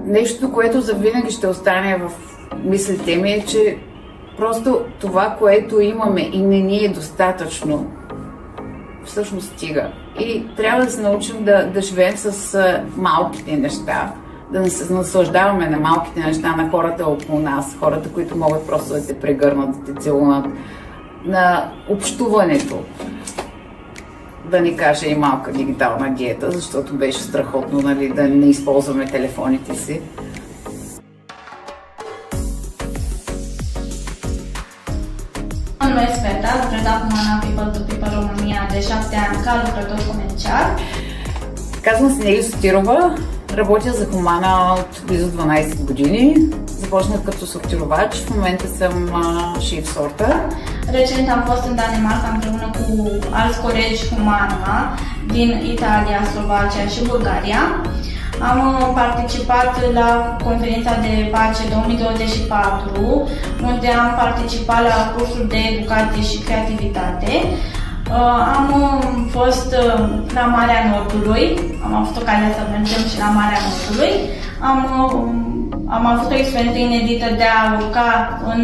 Нещо, което завинаги ще остане в мислите ми е, че просто това, което имаме и не ни е достатъчно, всъщност стига. И трябва да се научим да живеем с малките неща, да се наслаждаваме на малките неща, на хората около нас, хората, които могат просто да те прегърнат, да те целунат, на общуването. Да не кажа и малка дигитална диета, защото беше страхотно, нали, да не използваме телефоните си. Numele Sveta, lucrez acum în People to People România de 7 ani ca lucrător comercial. Казвам се Нели Сотирова, работя за Хумана от близо 12 години. Започнах като сортировач, в момента съм шеф сорtă. Recent am fost în Danemarca împreună cu alți colegi Humana din Italia, Slovacia și Bulgaria. Am participat la conferința de pace 2024, unde am participat la cursuri de educație și creativitate. Am fost la Marea Nordului, am avut ocazia să mergem și la Marea Nordului. Am avut o experiență inedită de a urca în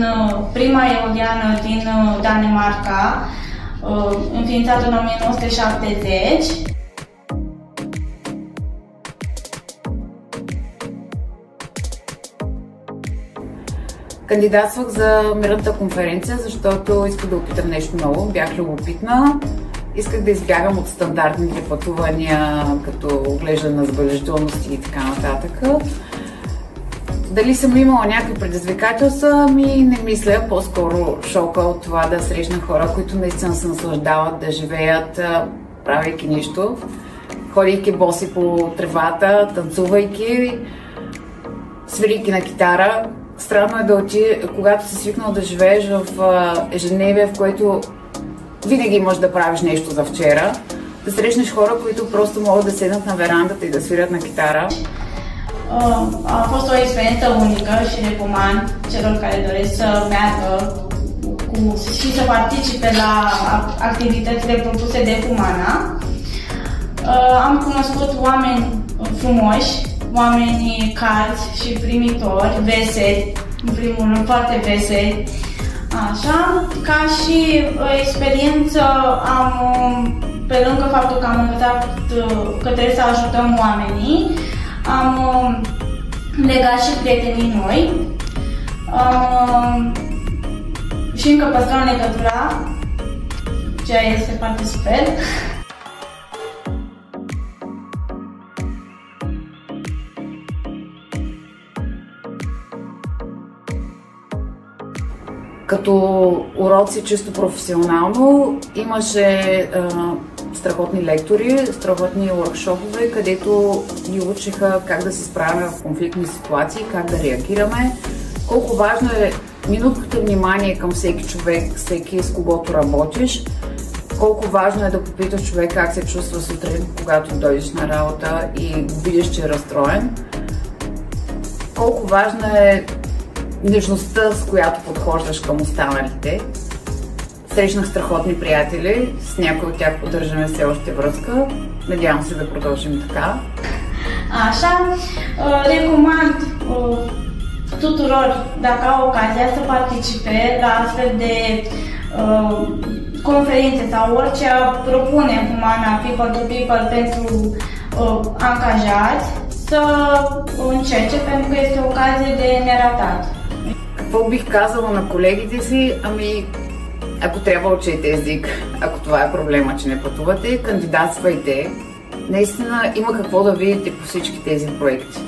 prima eoliană din Danemarca, înființată în 1970. Кандидатствах за мирната конференция, защото исках да опитам нещо ново. Бях любопитна. Исках да избягам от стандартните пътувания, като оглеждане на забележителности и така нататък. Дали съм имала някакви предизвикателства? Не мисля. По-скоро шока от това да срещна хора, които наистина се наслаждават да живеят, правейки нищо, ходейки боси по тревата, танцувайки, свирийки на китара. Странно е да когато си свикнал да живееш в ежедневие, в което винаги можеш да правиш нещо за вчера, да срещнеш хора, които просто могат да седнат на верандата и да свирят на китара. A fost o experiență unică și recomand celor care doresc să meargă și să participe la activitățile propuse de Humana. Am cunoscut oameni frumoși, oameni calzi și primitori, veseli, în primul rând foarte veseli. Așa, ca și experiență pe lângă faptul că am învățat că trebuie să ajutăm oamenii, am legat și prietenii noi și încă păstrăm legătura, ceea este foarte super. Като уроци чисто професионално имаше страхотни лектори, страхотни workshoпове, където ни учиха как да се справяме в конфликтни ситуации, как да реагираме, колко важно е минутката внимание към всеки човек, всеки с когото работиш, колко важно е да попиташ човек как се чувства сутрин, когато дойдеш на работа и видиш, че е разстроен, колко важно е нежността, с която подхождаш към останалите. Срещнах страхотни приятели, с някои от тях поддържаме все още връзка. Надявам се да продължим така. Așa, recomand tuturor, dacă au ocazia, să participe la astfel de conferințe sau orice propune Humana People to People pentru angajați, să încerce, pentru că este o ocazie de neratat. Какво бих казала на колегите си? Ако трябва, учете език. Ако това е проблема, че не пътувате, кандидатствайте. Наистина има какво да видите по всички тези проекти.